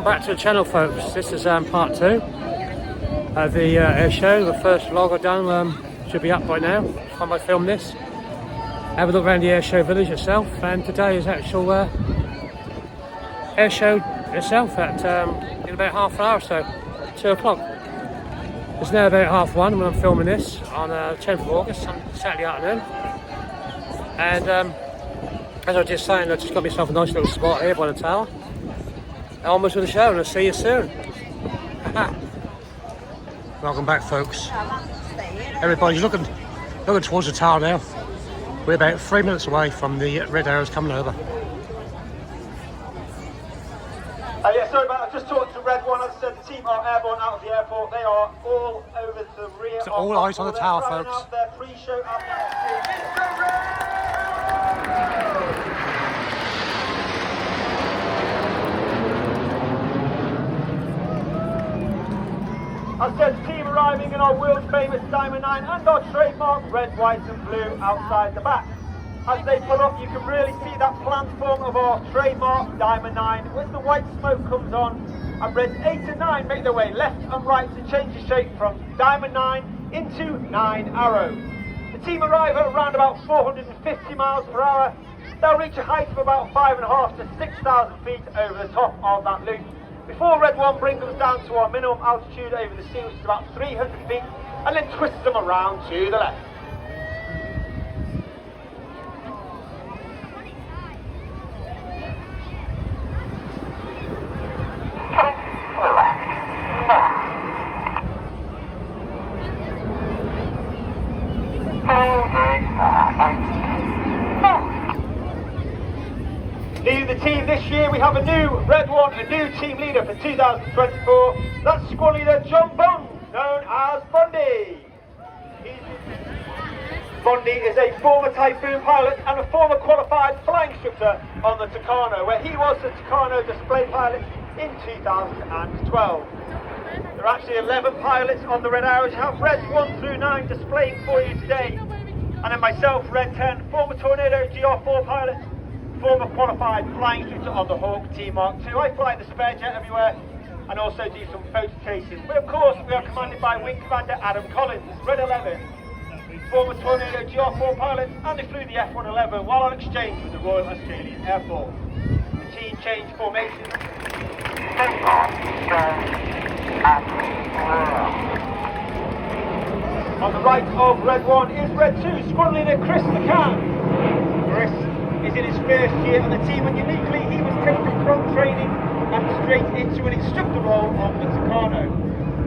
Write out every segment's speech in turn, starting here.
Back to the channel, folks. This is part 2 of the air show. The first vlog I've done should be up by now. Time I filmed this. Have a look around the air show village itself, and today is actual air show itself at in about half an hour or so, 2 o'clock. It's now about 1:30 when I'm filming this on 10th of August on Saturday afternoon. And as I was just saying, I just got myself a nice little spot here by the tower. Almost with the show, and I'll see you soon. Welcome back, folks. Everybody's looking towards the tower now. We're about 3 minutes away from the red arrows coming over. Yeah, sorry about that. I just talked to Red One. As I said, the team are airborne out of the airport. They are all over to the rear. So all eyes on the tower, folks. Out their pre-show I said team arriving in our world famous Diamond 9 and our trademark red, white and blue outside the back. As they pull up, you can really see that platform of our trademark Diamond 9. As the white smoke comes on, and reds 8 and 9 make their way left and right to change the shape from Diamond 9 into 9 Arrow. The team arrive at around about 450 miles per hour. They'll reach a height of about 5,500 to 6,000 feet over the top of that loop, before Red One brings them down to our minimum altitude over the sea, which is about 300 feet, and then twists them around to the left. Leading the team this year, we have a new Red One, a new team leader for 2024. That's squad leader John Bond, known as Bondi. Bondi is a former Typhoon pilot and a former qualified flying instructor on the Tucano, where he was the Tucano display pilot in 2012. There are actually 11 pilots on the Red Arrows. You have Reds 1 through 9 displaying for you today. And then myself, Red 10, former Tornado GR4 pilot, former qualified flying instructor on the Hawk T-Mark II. I fly the spare jet everywhere and also do some photo chasing. But of course, we are commanded by Wing Commander Adam Collins, Red 11, former Tornado GR4 pilot, and they flew the F-111 while on exchange with the Royal Australian Air Force. The team changed formation. On the right of Red 1 is Red 2, squad leader Chris McCann. Chris is in his first year on the team, and uniquely he was taken from training and straight into an instructor role on the Tucano.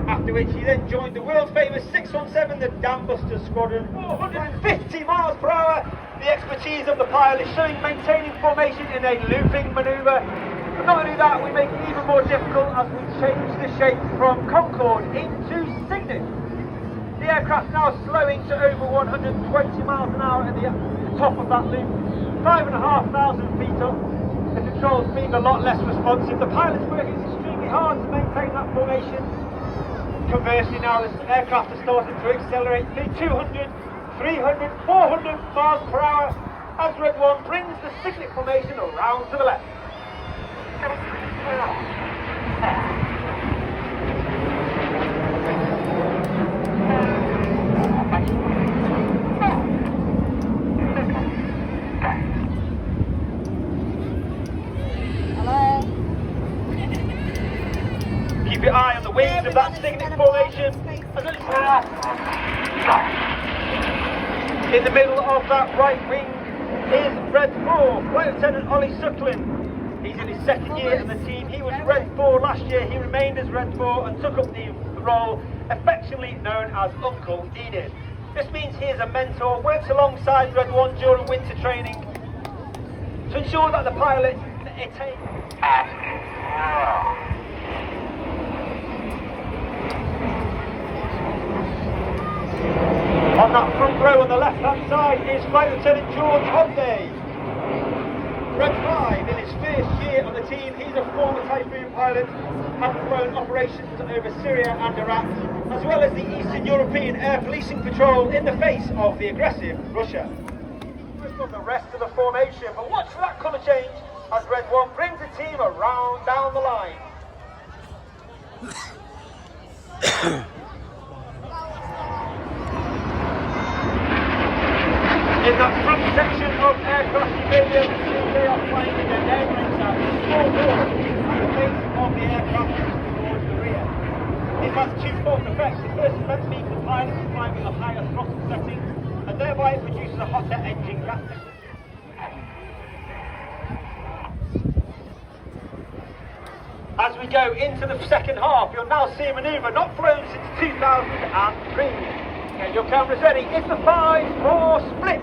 After which he then joined the world famous 617, the Dam Busters Squadron, 450 miles per hour. The expertise of the pilot showing maintaining formation in a looping manoeuvre. But not only that, we make it even more difficult as we change the shape from Concorde into Cygnus. The aircraft now slowing to over 120 miles an hour at the top of that loop, 5,500 feet up. The controls being a lot less responsive. The pilot's working extremely hard to maintain that formation. Conversely now, this aircraft is starting to accelerate to 200, 300, 400 miles per hour as Red 1 brings the Cygnus formation around to the left. Keep your eye on the wings of that Cygnus formation. In the middle of that right wing is Red 4, Flight Lieutenant Ollie Suckling. He's in his second year in the team. He was Red 4 last year. He remained as Red 4 and took up the role affectionately known as Uncle Enid. This means he is a mentor, works alongside Red 1 during winter training to ensure that the pilot attains. On that front row on the left-hand side is Flight Lieutenant George Hodney. Red 5 in his first year on the team. He's a former Typhoon pilot, having flown operations over Syria and Iraq, as well as the Eastern European Air Policing Patrol in the face of the aggressive Russia. First on the rest of the formation, but watch for that colour change as Red 1 brings the team around down the line. In that front section of aircraft, you may be able to see they are flying with their air brakes out. Small door at the base of the aircraft towards the rear. This has twofold effects. The first effect means the pilot is flying with a higher throttle setting, and thereby it produces a hotter engine gas. As we go into the second half, you'll now see a manoeuvre not flown since 2003. Get your cameras ready. It's the 5-4 split.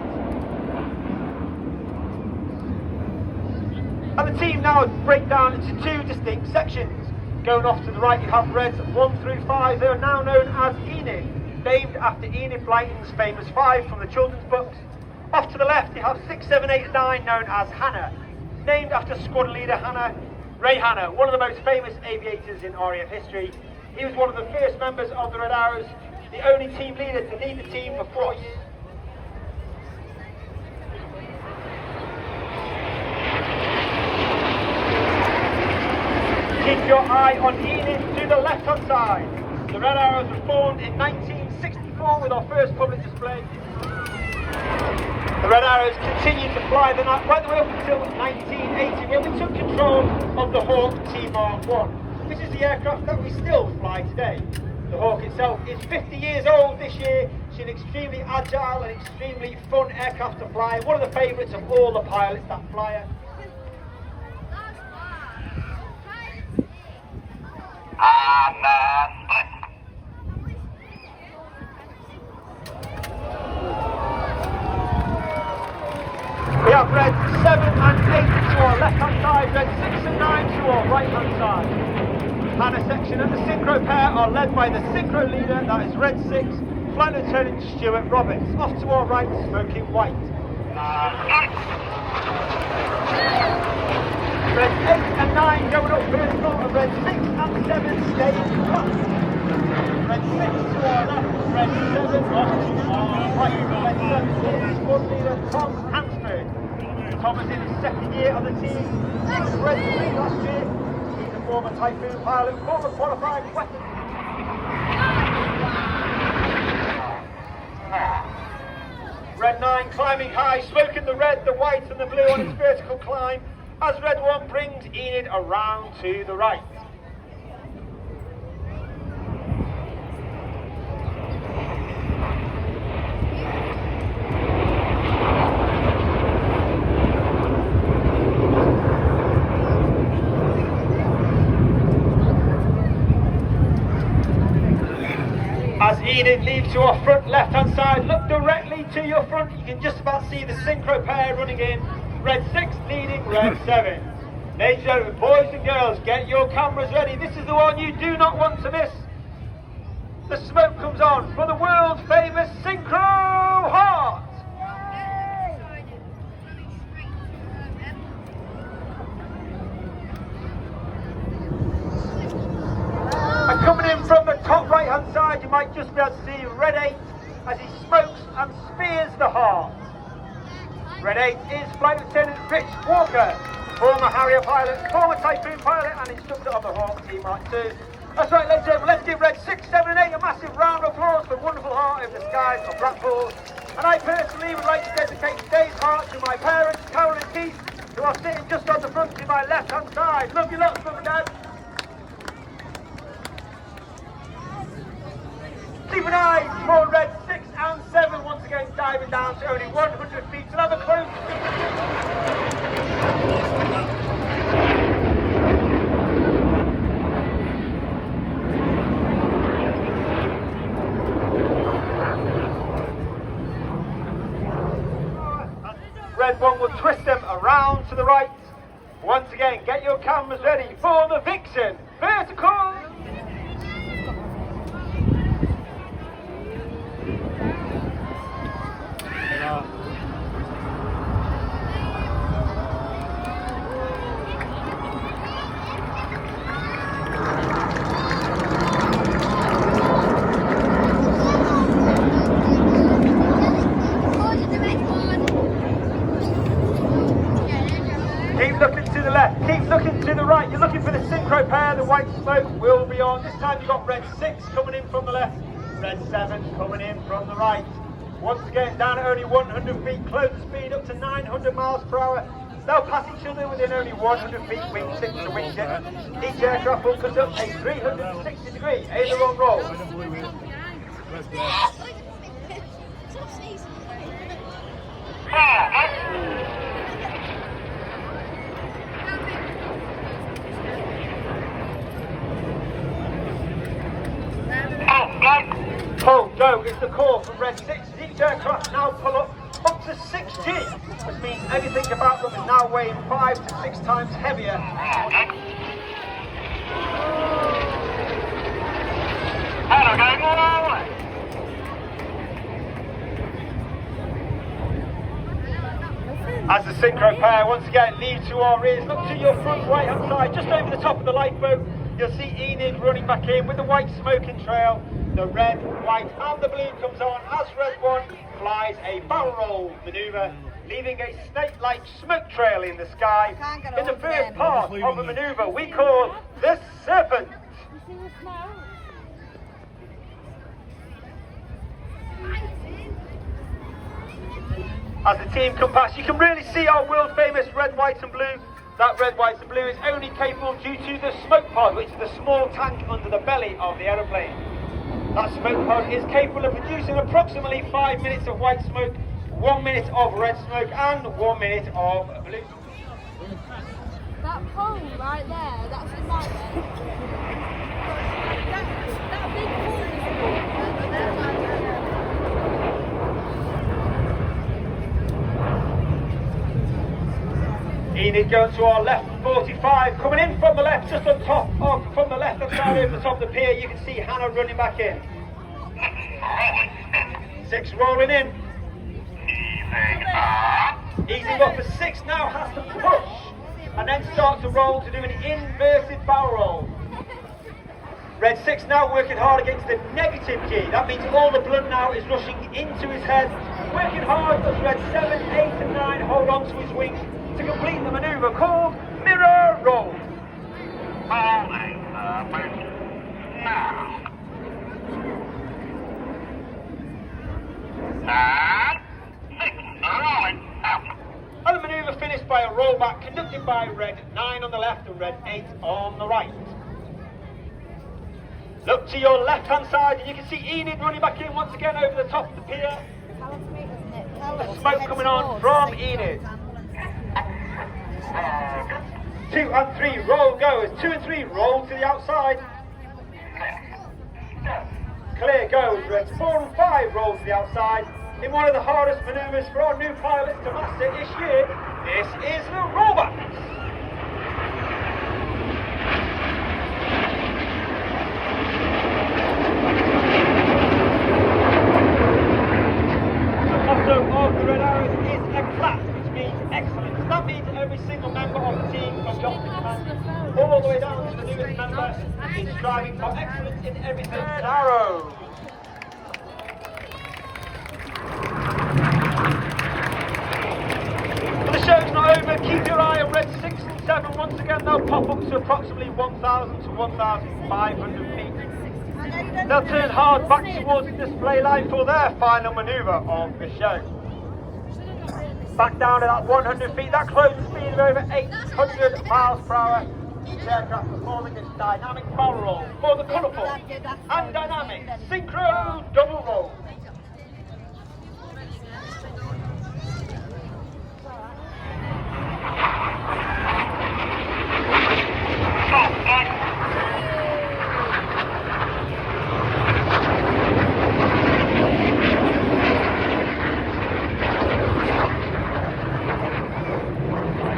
And the team now break down into two distinct sections. Going off to the right, you have reds 1 through 5. They are now known as Enid, named after Enid Blyton's famous 5 from the children's books. Off to the left, you have 6, 7, 8, and 9, known as Hannah, named after squadron leader Ray Hanna, one of the most famous aviators in RAF history. He was one of the first members of the Red Arrows, the only team leader to lead the team for Cross. Keep your eye on Enid to the left-hand side. The Red Arrows were formed in 1964 with our first public display. The Red Arrows continued to fly the night right the way up until 1980, when we took control of the Hawk T-Mark-1. This is the aircraft that we still fly today. The Hawk itself is 50 years old this year. She's an extremely agile and extremely fun aircraft to fly. One of the favourites of all the pilots that fly her. We have red 7 and 8 to our left-hand side, red 6 and 9 to our right-hand side. Hannah section and the synchro pair are led by the synchro leader, that is red 6, Flight Lieutenant Stuart Roberts. Off to our right, smoking white. Red 8 and 9 going up vertical, and red 6 and 7 staying flat. Red 6 to our left, red 7 off to our right. Red 7 is squad leader Tom Hansford. Tom is in his second year on the team. He was red 3 last year. He's a former Typhoon pilot, former qualified weapons. Red 9 climbing high, smoking the red, the white and the blue on its vertical climb, as red 1 brings Enid around to the right. As Enid leaves to our front left-hand side, look directly to your front. You can just about see the synchro pair running in. Red 6 leading red 7. Ladies and gentlemen, boys and girls, get your cameras ready. This is the one you do not want to miss. The smoke comes on for the world famous Synchro Heart. And coming in from the top right hand side, you might just be able to see red 8 as he smokes and spears the Heart. Red 8 is Flight Lieutenant Rich Walker, former Harrier pilot, former Typhoon pilot and instructor of the Hawk T-Mark-2. That's right, ladies and gentlemen, let's give red 6, 7 and 8 a massive round of applause for Wonderful Heart over the skies of Blackpool. And I personally would like to dedicate today's heart to my parents, Carol and Keith, who are sitting just on the front to my left hand side. Love you lots, Mum and Dad. Keep an eye for red 6 and 7 once again diving down to only 100 feet. So have a close. Red 1 will twist them around to the right. Once again, get your cameras ready for the Vixen. Vertical! Keep looking to the left, keep looking to the right. You're looking for the synchro pair. The white smoke will from the left, red 7 coming in from the right. Once again, down at only 100 feet, close speed up to 900 miles per hour. They'll pass each other within only 100 feet, wing 6 to wing 6. Each aircraft will conduct a 360-degree aileron roll. Pull, go is the call from red 6. Each aircraft now pull up to 6G, which means anything about them is now weighing 5 to 6 times heavier. As the synchro pair once again leave to our rears, look to your front right hand side, just over the top of the lifeboat. You'll see Enid running back in with the white smoking trail. The red, white and the blue comes on as red 1 flies a barrel roll manoeuvre, leaving a snake-like smoke trail in the sky in the first part of a manoeuvre we call the Serpent. As the team come past, you can really see our world famous red, white and blue. That red, white and blue is only capable due to the smoke pod, which is the small tank under the belly of the aeroplane. That smoke pod is capable of producing approximately 5 minutes of white smoke, 1 minute of red smoke and 1 minute of blue. That pole right there, that's a nightmare. That big pole is Enid going to our left, 45, coming in from the left, just on top of, from the left hand side over the top of the pier, you can see Hannah running back in. 6 rolling in. Easing up for 6 now, has to push, and then start to roll to do an inverted barrel roll. Red 6 now working hard against the negative key, that means all the blood now is rushing into his head. Working hard as red 7, 8 and 9 hold on to his wing to complete the manoeuvre called mirror roll. And the manoeuvre finished by a rollback conducted by red 9 on the left and red 8 on the right. Look to your left hand side and you can see Enid running back in once again over the top of the pier. The smoke coming on from Enid. 2 and 3 roll goers. 2 and 3 roll to the outside. Clear goes. Reds 4 and 5 roll to the outside. In one of the hardest manoeuvres for our new pilots to master this year, this is the rollbacks. The motto of the Red Arrows is eclat, which means excellence. That means every single member of the team, from the officer command all the way down to the newest member, is striving for excellence in everything. Red Arrow. But the show's not over. Keep your eye on red 6 and 7. Once again, they'll pop up to approximately 1,000 to 1,500 feet. They'll turn hard back towards the display line for their final manoeuvre of the show. Back down to that 100 feet, that closing speed of over 800 miles per hour. Each aircraft performing this dynamic barrel roll for the colourful and dynamic synchro double roll.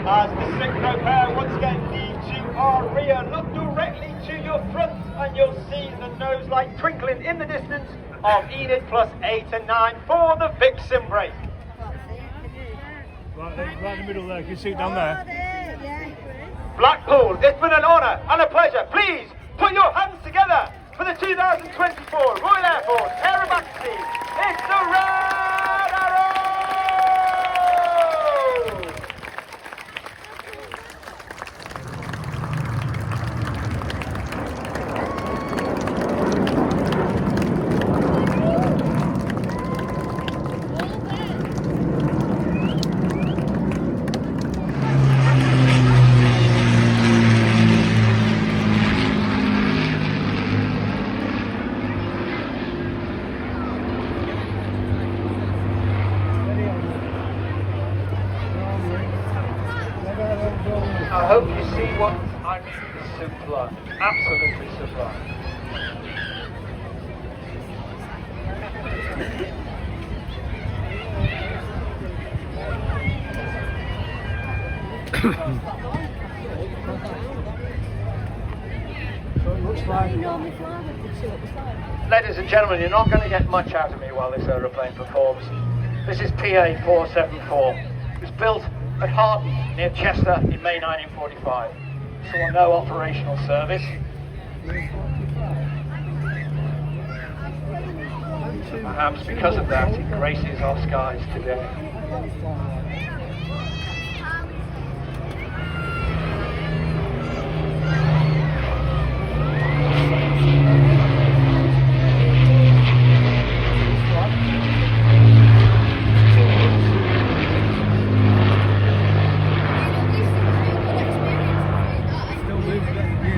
As the synchro pair once again leave to our rear, look directly to your front and you'll see the nose light twinkling in the distance of Enid plus 8 and 9 for the Vixen break. Right in the middle there, can you see it down there? Blackpool, it's been an honour and a pleasure. Please put your hands together for the 2024 Royal Air Force c.r.a.p.Box team. It's the Red Arrow! sublime, absolutely sublime. Ladies and gentlemen, you're not going to get much out of me while this aeroplane performs. This is PA-474. It was built at Harton, near Chester, in May 1945. Saw no operational service. Perhaps because of that, it graces our skies today.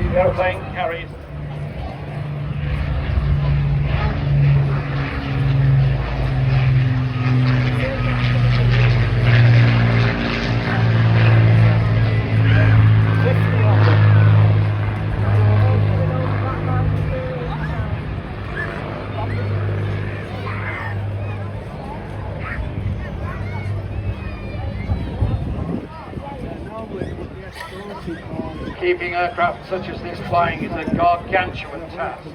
The aeroplane carries keeping aircraft such as this flying is a gargantuan task.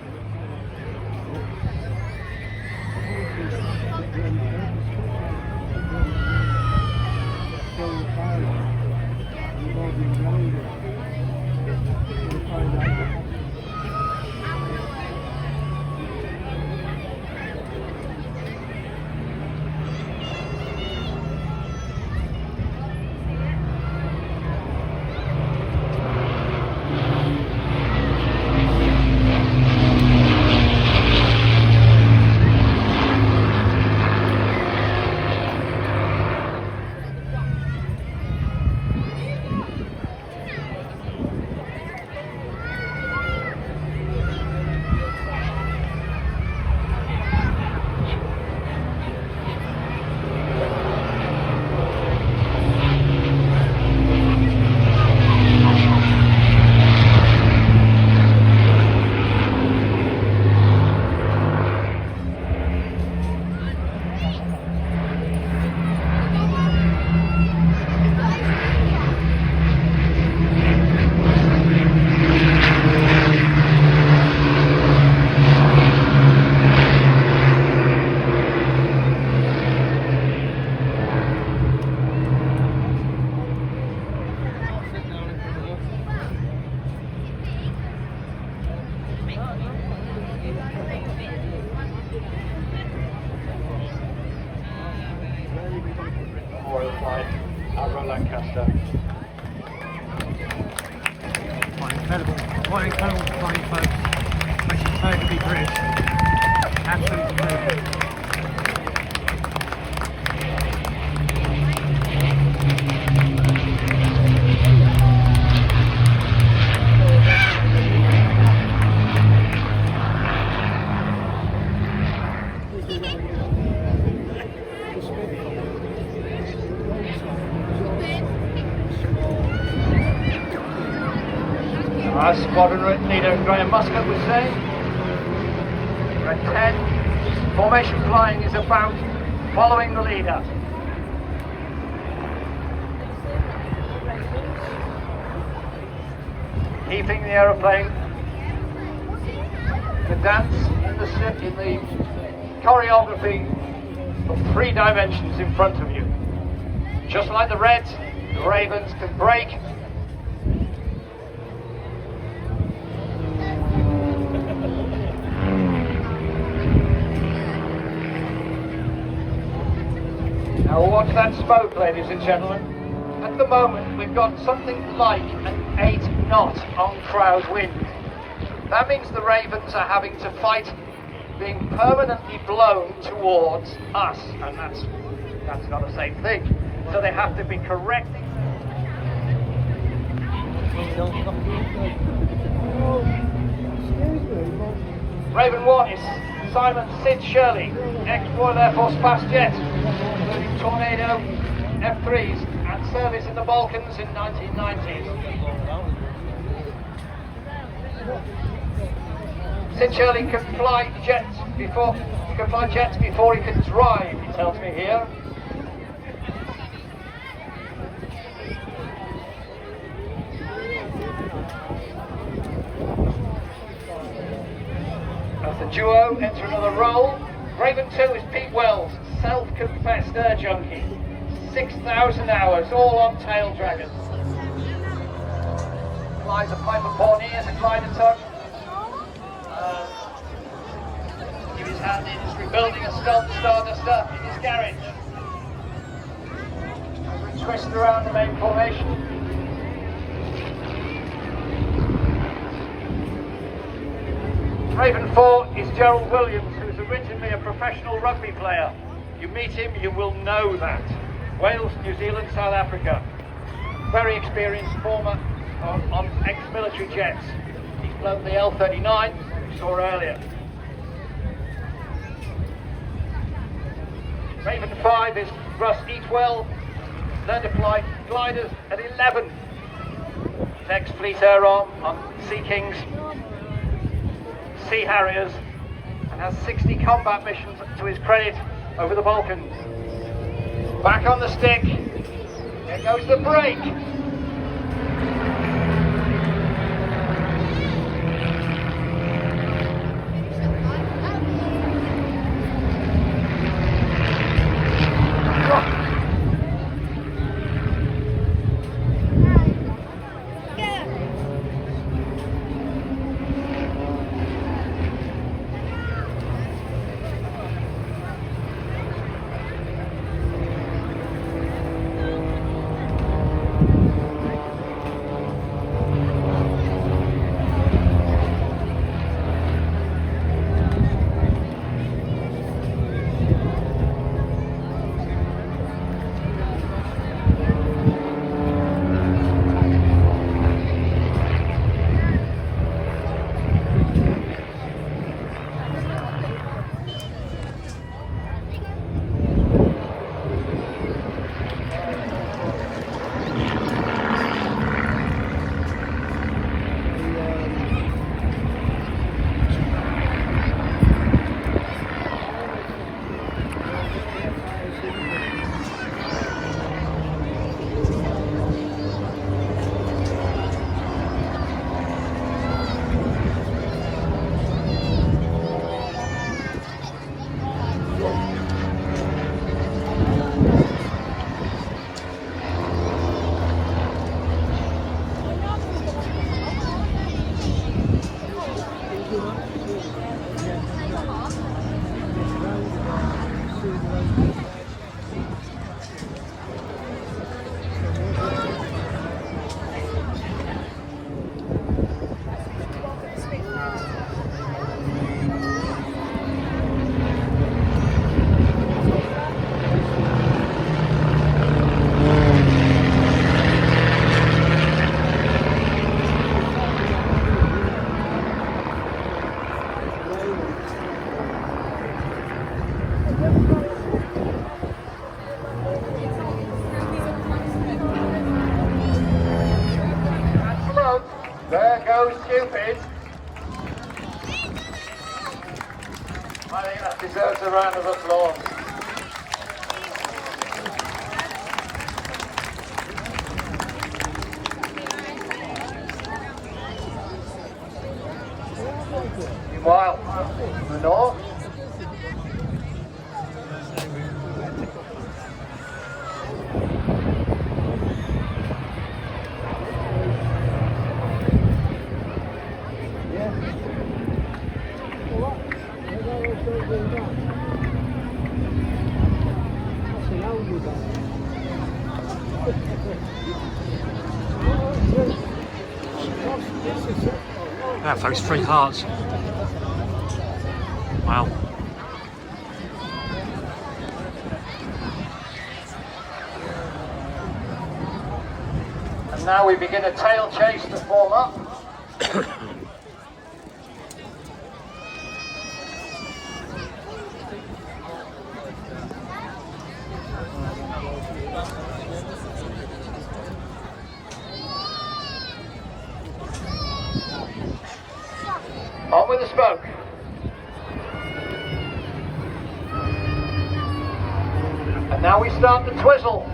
Lancaster. What incredible flying, folks. Makes it proud to be British. Absolutely brilliant. As Squadron Leader Graham Muscat was saying, Red 10, formation flying is about following the leader. Keeping the aeroplane, the dance in the choreography of 3 dimensions in front of you. Just like the Reds, the Ravens can break. Now watch that smoke, ladies and gentlemen. At the moment we've got something like an 8 knot on crowd wind. That means the Ravens are having to fight being permanently blown towards us, and that's not the same thing. So they have to be correcting. Raven 1 is Simon Sid Shirley, ex-Royal Air Force fast jet, including Tornado F3s and service in the Balkans in 1990s. Sincerely can fly jets before he can drive, he tells me here. As the duo enter another roll, Raven 2 is Pete Wells, self-confessed air junkie. 6,000 hours, all on tail dragons. Flies a Piper Pornier, a glider tug. Give his hand in, he's rebuilding a Stealth Starduster in his garage. As we twist around the main formation. Raven 4 is Gerald Williams, who is originally a professional rugby player. You meet him, you will know that. Wales, New Zealand, South Africa. Very experienced former on ex-military jets. He's flown the L-39, we saw earlier. Raven 5 is Russ Eatwell, learned to fly gliders at 11. He's ex-Fleet Air on Sea Kings, Sea Harriers, and has 60 combat missions to his credit over the Balkans. Back on the stick, here goes the brake. There goes Cupid. I think that deserves a round of applause. Meanwhile, the north. Yeah, folks, 3 hearts. Wow. And now we begin a tail chase to form up. Now we start the twizzle.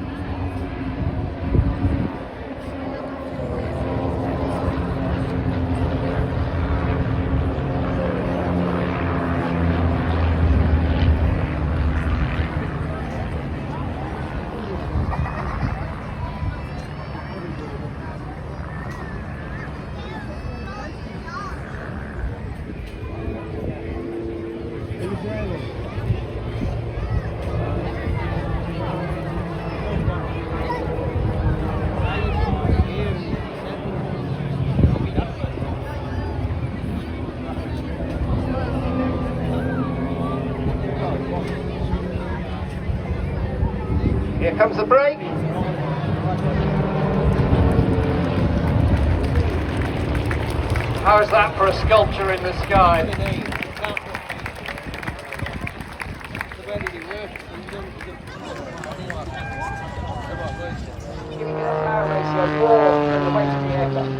Here comes the brake. How's that for a sculpture in the sky? Giving it a power ratio more than the weight of the aircraft.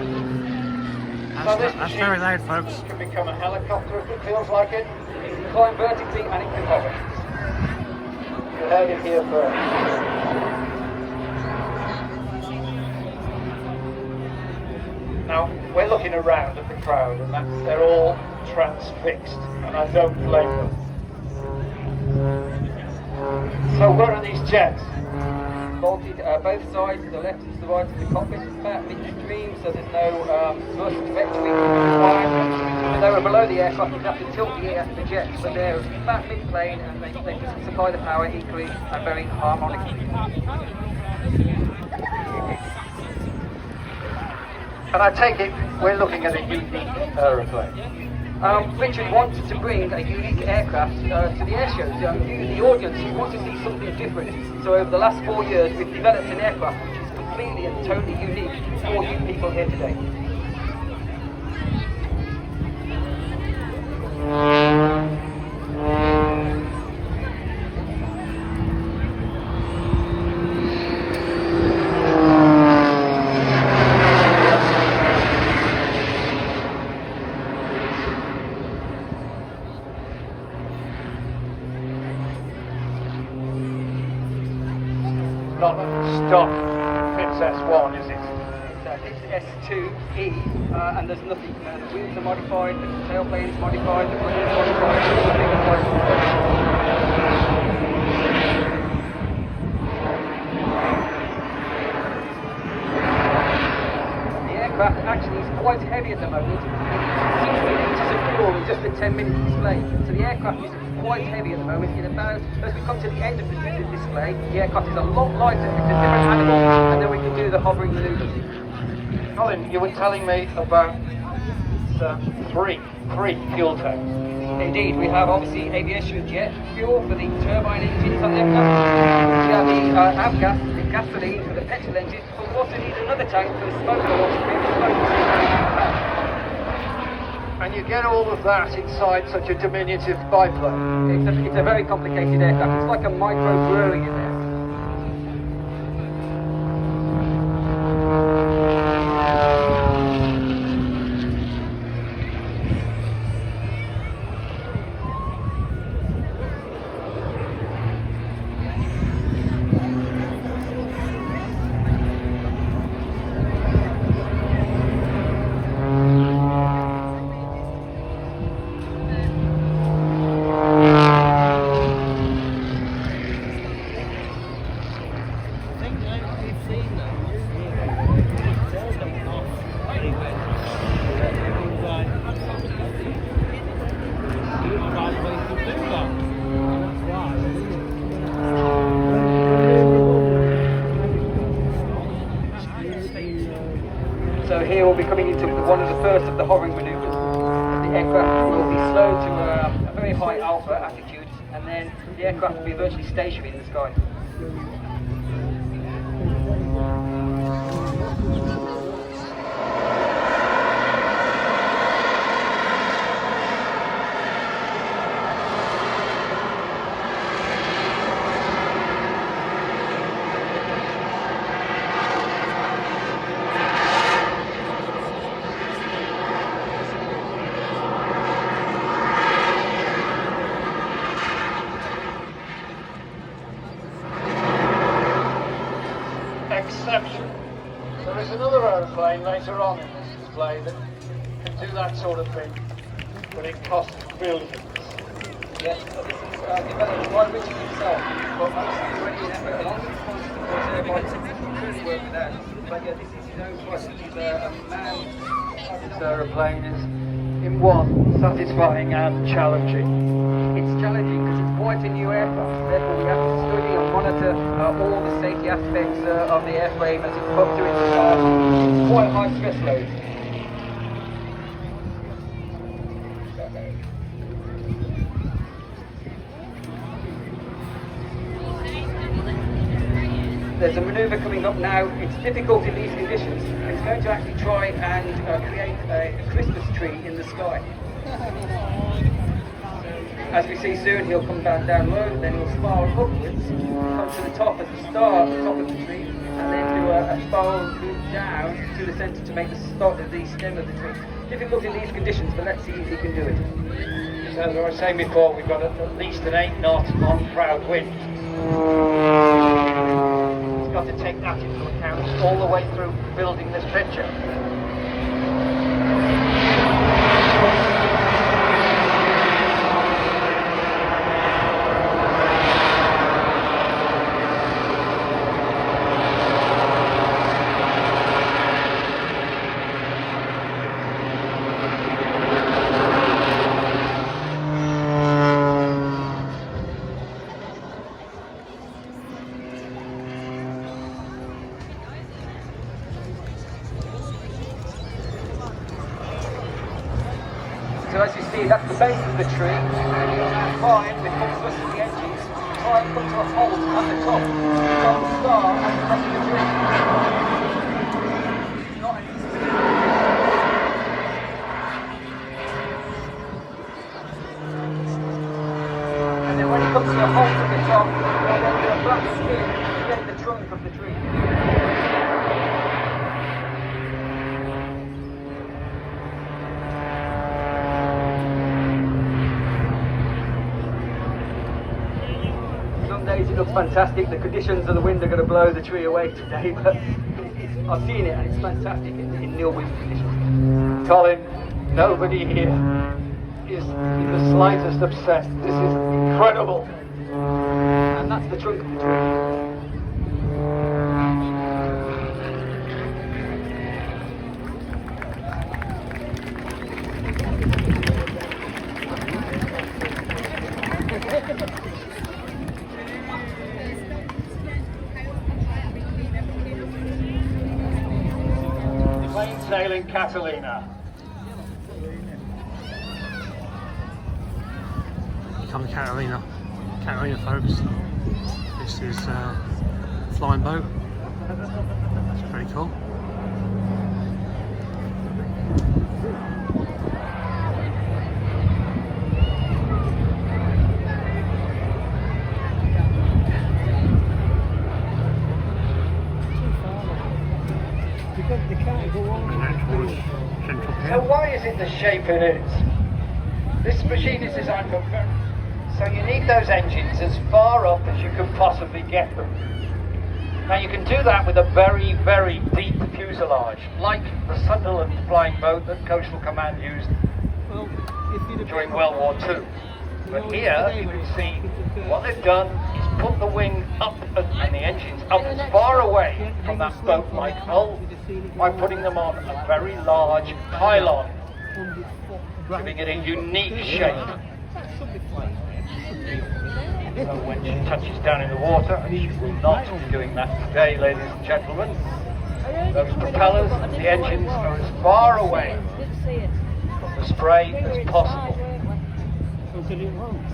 So this That's very loud, folks. can become a helicopter if it feels like it. It can climb vertically and it can hover. You heard it here first. Now, we're looking around at the crowd and they're all transfixed, and I don't blame them. So where are these jets? Bolted both sides, the left and the right of the cockpit. It's about midstream, so there's no thrust vectoring required. If they were below the aircraft, you'd have to tilt the jets, but they're about mid-plane and they just supply the power equally and very harmonically. And I take it we're looking at a unique aeroplane. Richard wanted to bring a unique aircraft to the air shows. The audience wants to see something different. So over the last 4 years, we've developed an aircraft which is completely and totally unique for you people here today. Not a stock Princess 1, is it? It's S2E, and there's nothing. The wings are modified, the tailplane is modified, the wing is modified, everything is modified. The aircraft actually is quite heavy at the moment. It's 60 litres of fuel in just a 10-minute display. So the aircraft is quite heavy at the moment. In about, as we come to the end of the display, the aircraft is a lot lighter. It's a different animal, and then we can do the hovering manoeuvres. Colin, you were telling me about three fuel tanks. Indeed, we have obviously aviation jet fuel for the turbine engines on the aircraft. We have the avgas, the gasoline for the petrol engine, but we also need another tank for the smoke alarm to create the smoke. And you get all of that inside such a diminutive biplane. It's a very complicated aircraft. It's like a micro brewery in there. So here we'll be coming into one of the first of the hovering manoeuvres. The aircraft will be slowed to a very high alpha altitude, and then the aircraft will be virtually stationary in the sky. exception. There is another aeroplane later on in this display that can do that sort of thing, but it costs billions. Yes, so this is developed by Richard himself, but obviously already an effort along with really work with that. But yeah, this is his own project. He's a man. This aeroplane is, in one, satisfying and challenging. It's challenging because it's quite a new aircraft, therefore we have to study and monitor all the safety aspects of the airframe as it comes to its start. It's quite a high stress load. There's a manoeuvre coming up now. It's difficult in these conditions. It's going to actually try and create a Christmas tree in the sky. As we see soon, he'll come down low, then he'll spiral upwards, come to the top as a star at the top of the tree, and then do a spiral loop down to the centre to make the stem of the tree. Difficult in these conditions, but let's see if he can do it. So as I was saying before, we've got at least an 8 knot on crowd wind. He's got to take that into account all the way through building this picture. So as you see, that's the base of the tree, and you'll now climb with full thrust of the engines, try and come to a halt at the top, from the star and the rest of the tree. Not an easy thing. And then when it comes to a halt at the top, you'll then do a flat spin to get the trunk of the tree. Some days it looks fantastic, the conditions of the wind are going to blow the tree away today, but I've seen it and it's fantastic in nil wind conditions. Colin, nobody here is in the slightest upset. This is incredible. And that's the trunk of the tree. Plain sailing Catalina. Come to Catalina folks. This is flying boat. It's pretty cool. So why is it the shape it is? This machine is designed for so you need those engines as far up as you can possibly get them. Now you can do that with a very, very deep fuselage, like the Sunderland flying boat that Coastal Command used during World War II. But here you can see what they've done is put the wing up and the engines up as far away from that boat-like hull by putting them on a very large pylon, giving it a unique shape. So when she touches down in the water, and she will not be doing that today, ladies and gentlemen, those propellers and the engines are as far away from the spray as possible.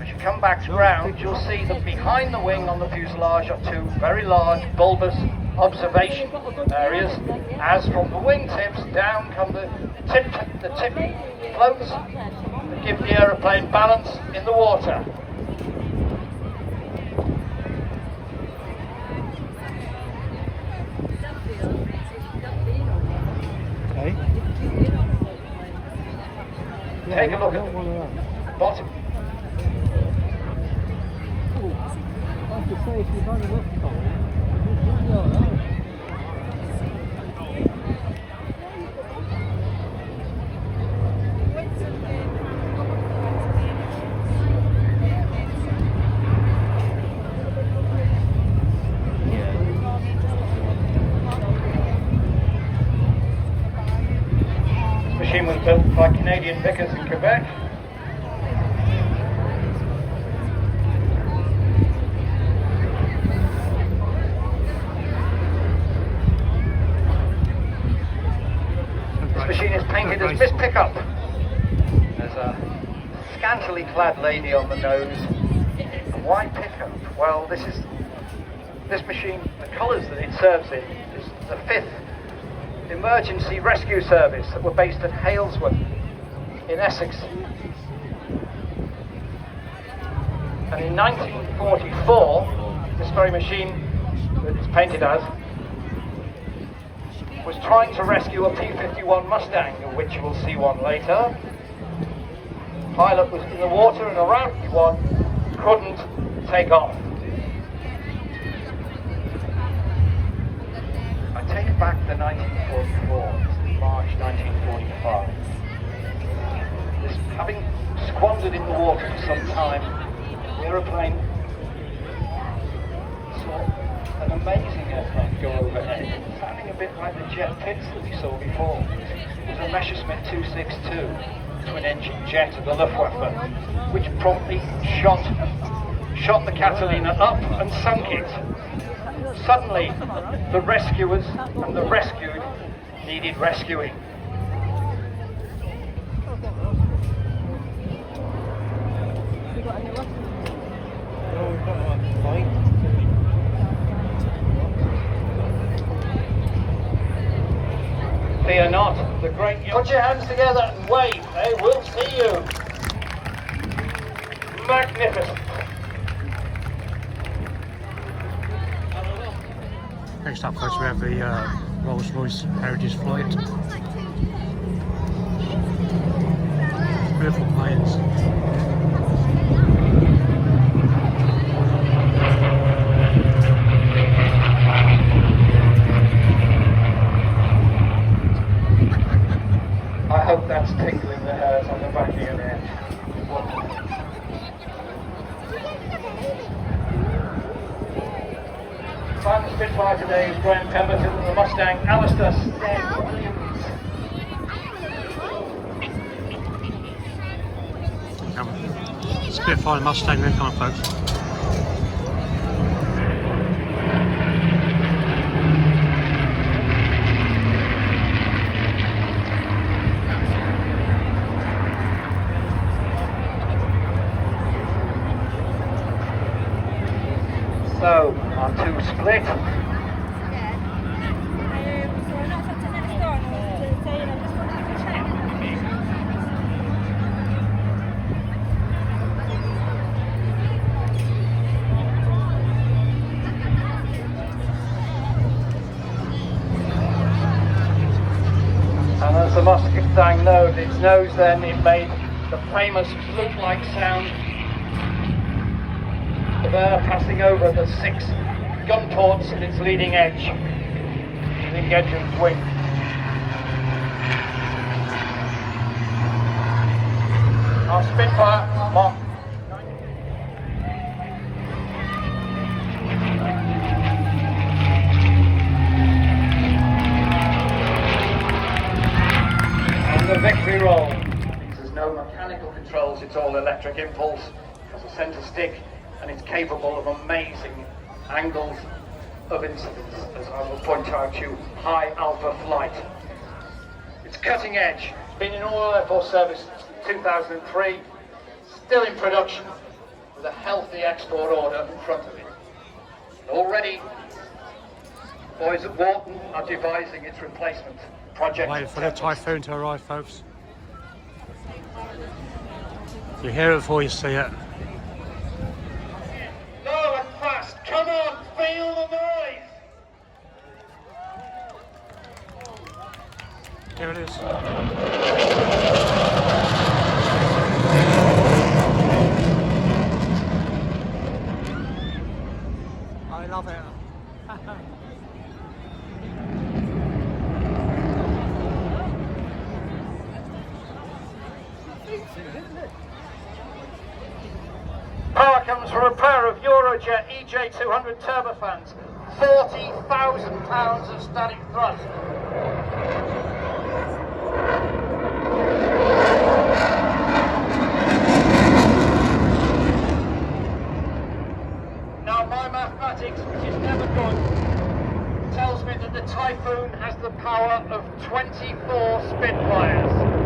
As you come back to ground, you'll see that behind the wing on the fuselage are two very large bulbous observation areas. As from the wingtips down come the tip floats that give the aeroplane balance in the water. Take a look at the bottom. by Canadian Vickers in Quebec. This machine is painted as Miss Pickup. There's a scantily clad lady on the nose. And why Pickup? Well, this machine, the colours that it serves in, is the 5th emergency rescue service that were based at Halesworth in Essex. And in 1944, this very machine that it's painted as was trying to rescue a P-51 Mustang, of which you will see one later. Pilot was in the water and a RA.P.1 couldn't take off. I take back the 1944, March 1945. This, having squandered in the water for some time, the aeroplane saw an amazing aircraft go overhead, sounding a bit like the jet pits that we saw before. It was a Messerschmitt 262, twin-engine jet of the Luftwaffe, which promptly shot the Catalina up and sunk it. Suddenly, the rescuers and the rescued needed rescuing. Fear not, the great... Put your hands together and wave, they will see you. Magnificent. Next up, folks, we have the Rolls-Royce Heritage Flight. Beautiful planes. I hope that's tickling the hairs on the back of your neck. Flying the Spitfire today is Graham Pemberton and the Mustang Alistair Williams. Spitfire and Mustang, then come on, folks. So, our two split. So I'm not touching next door, to say, I just wanted to check. And as the Mustang knows its nose then, it made the famous flute-like sound of air passing over the 6 gun ports at its leading edge, the engine's wing. Our Spitfire Mark. And the victory roll. There's no mechanical controls, it's all electric impulse. It has a centre stick and it's capable of amazing angles of incidence, as I will point out to you, high alpha flight. It's cutting edge, it's been in all Air Force service since 2003, still in production with a healthy export order in front of it. Already, boys at Wharton are devising its replacement project. Waiting for the Typhoon to arrive, folks. You hear it before you see it. Low and fast, come on, feel the noise! Here it is. I love it. Power comes from a pair of Eurojet EJ200 turbofans, 40,000 pounds of static thrust. Now my mathematics, which is never good, tells me that the Typhoon has the power of 24 Spitfires.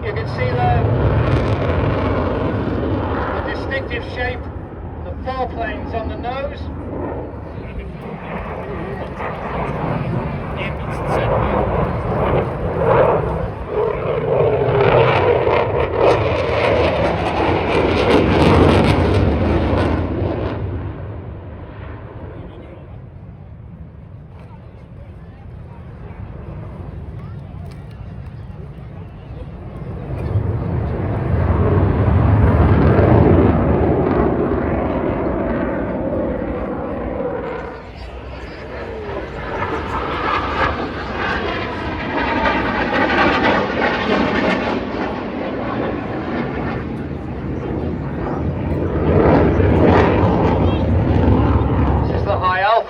You can see the distinctive shape, the four planes on the nose.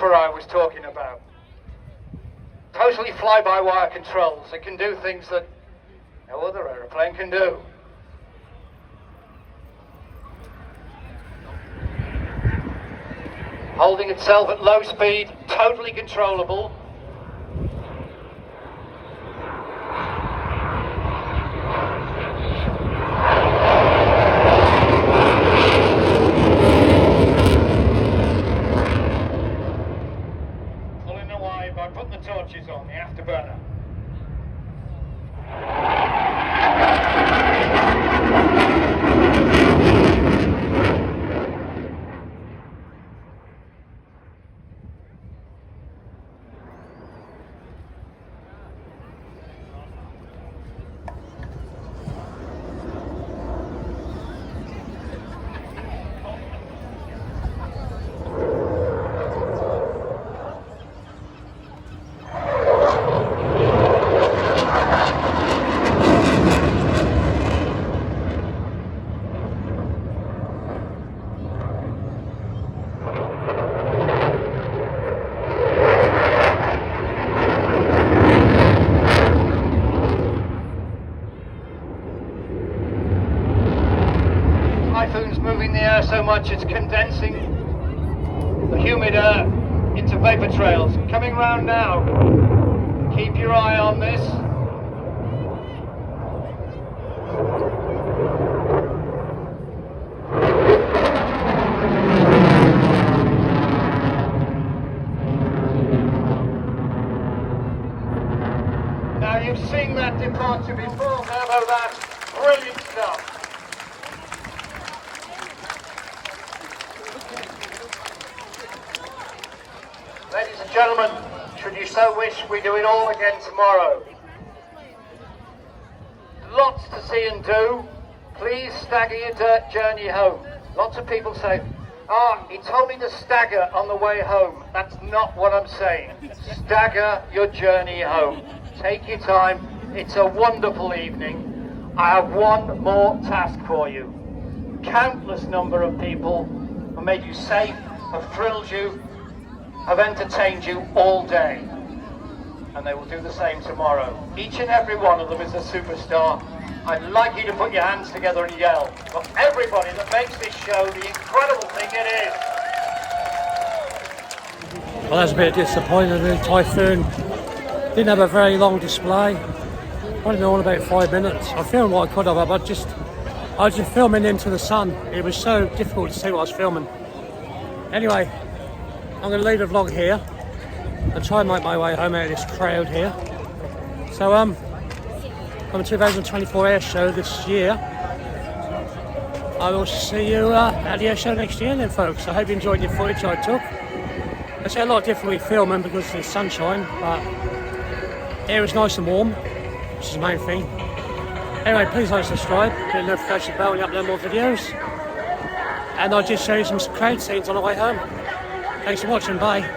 I was talking about. Totally fly-by-wire controls. It can do things that no other aeroplane can do. Holding itself at low speed, totally controllable. By putting the torches on the afterburner. Typhoon's moving the air so much it's condensing the humid air into vapor trails. Coming round now. Keep your eye on this. Now you've seen that departure before, Turbo, that's brilliant stuff. Ladies and gentlemen, should you so wish, we do it all again tomorrow. Lots to see and do. Please stagger your journey home. Lots of people say, he told me to stagger on the way home. That's not what I'm saying. Stagger your journey home. Take your time. It's a wonderful evening. I have one more task for you. Countless number of people have made you safe, have thrilled you, have entertained you all day, and they will do the same tomorrow. Each and every one of them is a superstar. I'd like you to put your hands together and yell for everybody that makes this show the incredible thing it is. Well, that's a bit disappointing. The Typhoon didn't have a very long display. Only on about 5 minutes. I filmed what I could have, but I was just filming into the sun. It was so difficult to see what I was filming. Anyway, I'm going to leave the vlog here and try and make my way home out of this crowd here. So on the 2024 air show this year, I will see you at the air show next year then, folks. I hope you enjoyed the footage I took. It's a lot different with filming because of the sunshine, but air is nice and warm, which is the main thing. Anyway, please like, subscribe, hit the notification bell when you upload more videos. And I'll just show you some crowd scenes on the way home. Thanks for watching, bye.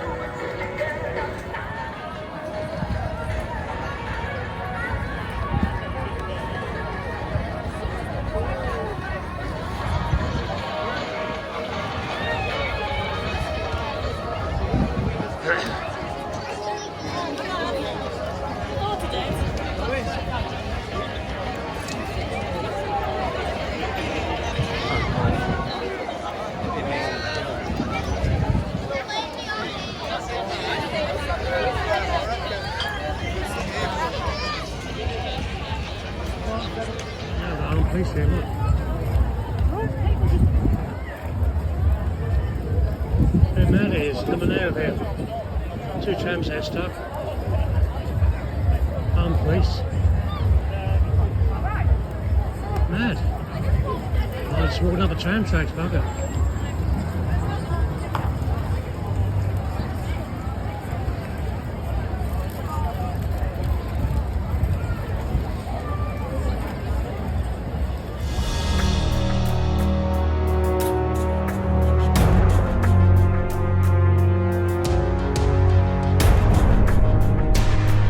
Please see, look. How mad it is, Lemonade here. 2 trams there stuck. Armed police. Mad. Oh, it's walking up the tram tracks, bugger.